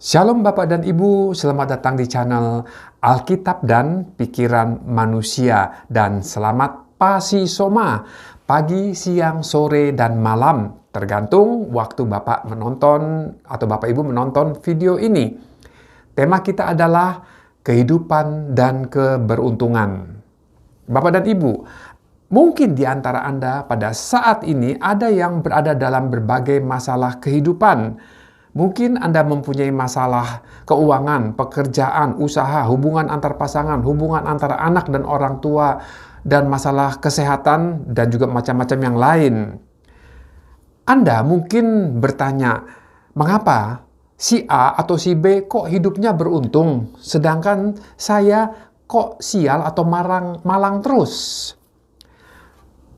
Shalom Bapak dan Ibu, selamat datang di channel Alkitab dan Pikiran Manusia. Dan selamat Pasi Soma, pagi, siang, sore, dan malam. Tergantung waktu Bapak menonton atau Bapak Ibu menonton video ini. Tema kita adalah kehidupan dan keberuntungan. Bapak dan Ibu, mungkin di antara Anda pada saat ini ada yang berada dalam berbagai masalah kehidupan. Mungkin Anda mempunyai masalah keuangan, pekerjaan, usaha, hubungan antar pasangan, hubungan antara anak dan orang tua, dan masalah kesehatan, dan juga macam-macam yang lain. Anda mungkin bertanya, mengapa si A atau si B kok hidupnya beruntung, sedangkan saya kok sial atau malang terus?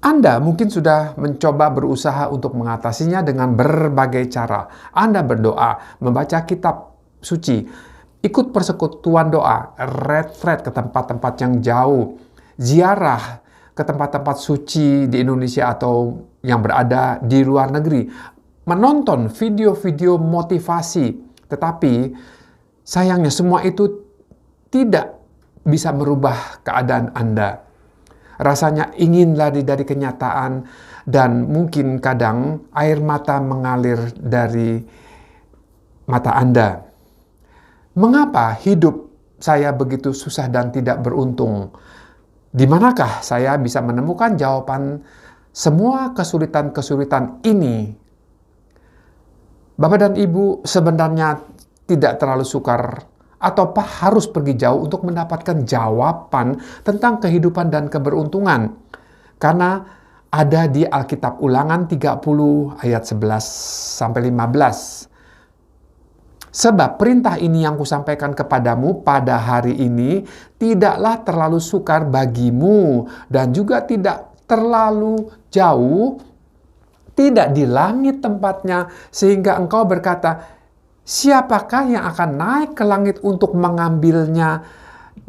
Anda mungkin sudah mencoba berusaha untuk mengatasinya dengan berbagai cara. Anda berdoa, membaca kitab suci, ikut persekutuan doa, retret ke tempat-tempat yang jauh, ziarah ke tempat-tempat suci di Indonesia atau yang berada di luar negeri, menonton video-video motivasi. Tetapi sayangnya semua itu tidak bisa merubah keadaan Anda. Rasanya ingin lari dari kenyataan dan mungkin kadang air mata mengalir dari mata Anda. Mengapa hidup saya begitu susah dan tidak beruntung? Di manakah saya bisa menemukan jawaban semua kesulitan-kesulitan ini? Bapak dan Ibu sebenarnya tidak terlalu sukar atau harus pergi jauh untuk mendapatkan jawaban tentang kehidupan dan keberuntungan. Karena ada di Alkitab Ulangan 30 ayat 11-15. Sebab perintah ini yang kusampaikan kepadamu pada hari ini tidaklah terlalu sukar bagimu dan juga tidak terlalu jauh, tidak di langit tempatnya, sehingga engkau berkata, siapakah yang akan naik ke langit untuk mengambilnya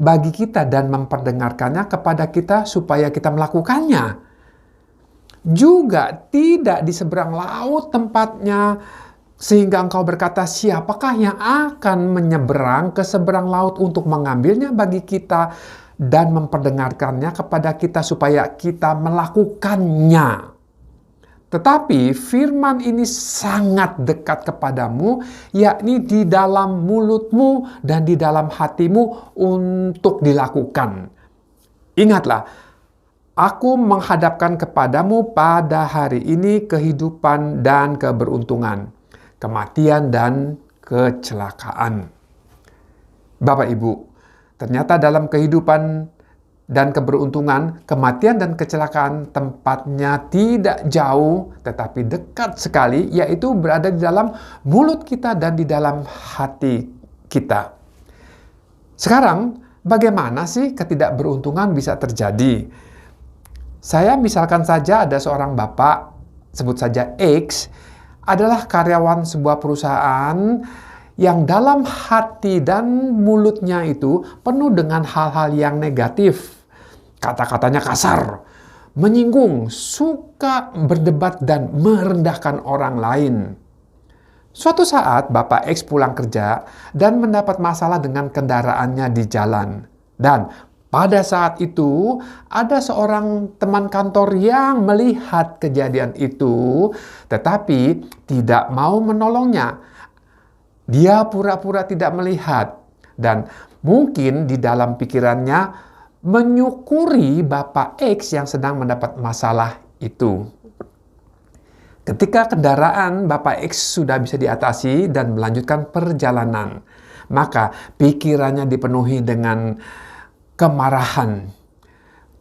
bagi kita dan memperdengarkannya kepada kita supaya kita melakukannya? Juga tidak di seberang laut tempatnya, sehingga engkau berkata, siapakah yang akan menyeberang ke seberang laut untuk mengambilnya bagi kita dan memperdengarkannya kepada kita supaya kita melakukannya? Tetapi firman ini sangat dekat kepadamu, yakni di dalam mulutmu dan di dalam hatimu untuk dilakukan. Ingatlah, aku menghadapkan kepadamu pada hari ini kehidupan dan keberuntungan, kematian dan kecelakaan. Bapak Ibu, ternyata dalam kehidupan dan keberuntungan, kematian dan kecelakaan tempatnya tidak jauh, tetapi dekat sekali, yaitu berada di dalam mulut kita dan di dalam hati kita. Sekarang, bagaimana sih ketidakberuntungan bisa terjadi? Saya misalkan saja ada seorang bapak, sebut saja X, adalah karyawan sebuah perusahaan yang dalam hati dan mulutnya itu penuh dengan hal-hal yang negatif. Kata-katanya kasar, menyinggung, suka berdebat dan merendahkan orang lain. Suatu saat Bapak X pulang kerja dan mendapat masalah dengan kendaraannya di jalan. Dan pada saat itu ada seorang teman kantor yang melihat kejadian itu tetapi tidak mau menolongnya. Dia pura-pura tidak melihat dan mungkin di dalam pikirannya menyukuri Bapak X yang sedang mendapat masalah itu. Ketika kendaraan Bapak X sudah bisa diatasi dan melanjutkan perjalanan, maka pikirannya dipenuhi dengan kemarahan,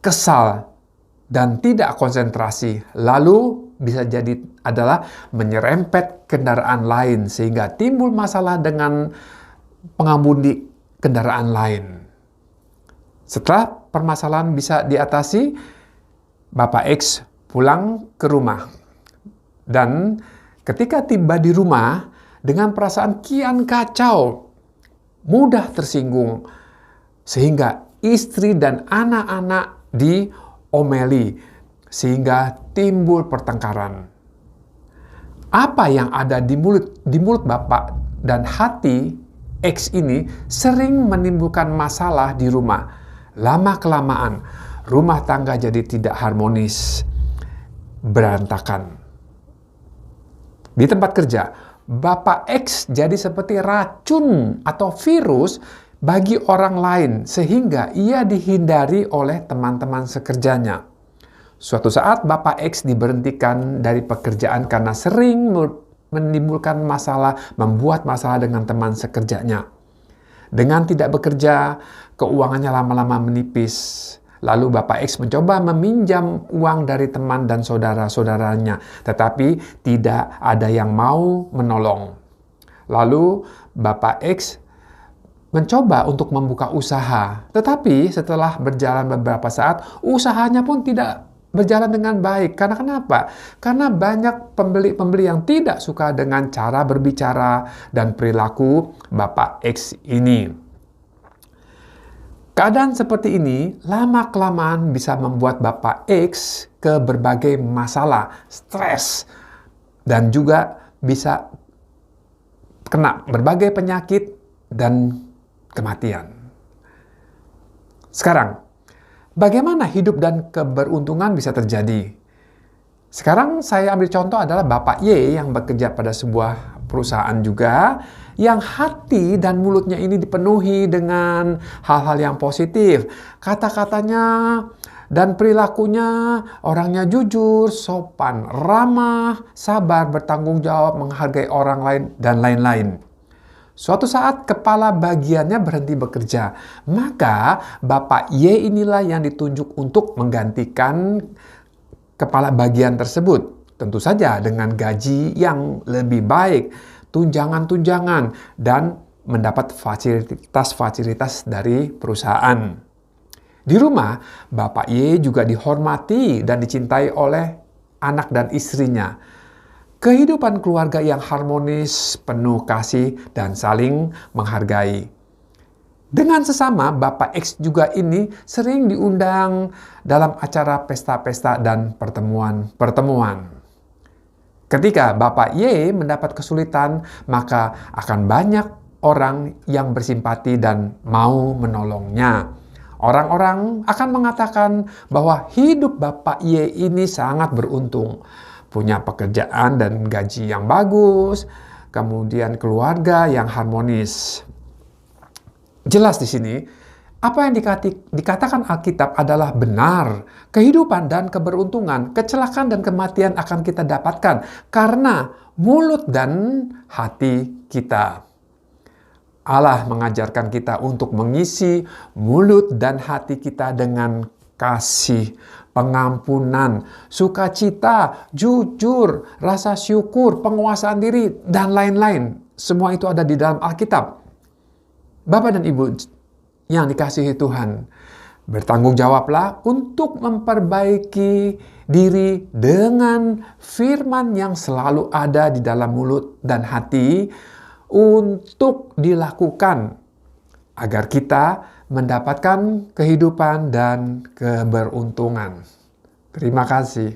kesal, dan tidak konsentrasi. Lalu bisa jadi adalah menyerempet kendaraan lain sehingga timbul masalah dengan pengemudi kendaraan lain. Setelah permasalahan bisa diatasi, Bapak X pulang ke rumah. Dan ketika tiba di rumah dengan perasaan kian kacau, mudah tersinggung, sehingga istri dan anak-anak diomeli, sehingga timbul pertengkaran. Apa yang ada di mulut Bapak dan hati X ini sering menimbulkan masalah di rumah. Lama-kelamaan, rumah tangga jadi tidak harmonis, berantakan. Di tempat kerja, Bapak X jadi seperti racun atau virus bagi orang lain, sehingga ia dihindari oleh teman-teman sekerjanya. Suatu saat Bapak X diberhentikan dari pekerjaan karena sering menimbulkan masalah, membuat masalah dengan teman sekerjanya. Dengan tidak bekerja, keuangannya lama-lama menipis. Lalu Bapak X mencoba meminjam uang dari teman dan saudara-saudaranya, tetapi tidak ada yang mau menolong. Lalu Bapak X mencoba untuk membuka usaha, tetapi setelah berjalan beberapa saat, usahanya pun tidak berjalan dengan baik. Karena kenapa? Karena banyak pembeli-pembeli yang tidak suka dengan cara berbicara dan perilaku Bapak X ini. Keadaan seperti ini lama-kelamaan bisa membuat Bapak X ke berbagai masalah, stres, dan juga bisa kena berbagai penyakit dan kematian. Sekarang, bagaimana hidup dan keberuntungan bisa terjadi? Sekarang saya ambil contoh adalah Bapak Y yang bekerja pada sebuah perusahaan juga, yang hati dan mulutnya ini dipenuhi dengan hal-hal yang positif. Kata-katanya dan perilakunya, orangnya jujur, sopan, ramah, sabar, bertanggung jawab, menghargai orang lain, dan lain-lain. Suatu saat kepala bagiannya berhenti bekerja, maka Bapak Y inilah yang ditunjuk untuk menggantikan kepala bagian tersebut. Tentu saja dengan gaji yang lebih baik, tunjangan-tunjangan, dan mendapat fasilitas-fasilitas dari perusahaan. Di rumah, Bapak Y juga dihormati dan dicintai oleh anak dan istrinya. Kehidupan keluarga yang harmonis, penuh kasih, dan saling menghargai. Dengan sesama, Bapak X juga ini sering diundang dalam acara pesta-pesta dan pertemuan-pertemuan. Ketika Bapak Y mendapat kesulitan, maka akan banyak orang yang bersimpati dan mau menolongnya. Orang-orang akan mengatakan bahwa hidup Bapak Y ini sangat beruntung. Punya pekerjaan dan gaji yang bagus, kemudian keluarga yang harmonis. Jelas di sini, apa yang dikatakan Alkitab adalah benar. Kehidupan dan keberuntungan, kecelakaan dan kematian akan kita dapatkan karena mulut dan hati kita. Allah mengajarkan kita untuk mengisi mulut dan hati kita dengan kasih, pengampunan, sukacita, jujur, rasa syukur, penguasaan diri, dan lain-lain. Semua itu ada di dalam Alkitab. Bapak dan Ibu yang dikasihi Tuhan, bertanggung jawablah untuk memperbaiki diri dengan firman yang selalu ada di dalam mulut dan hati untuk dilakukan agar kita mendapatkan kehidupan dan keberuntungan. Terima kasih.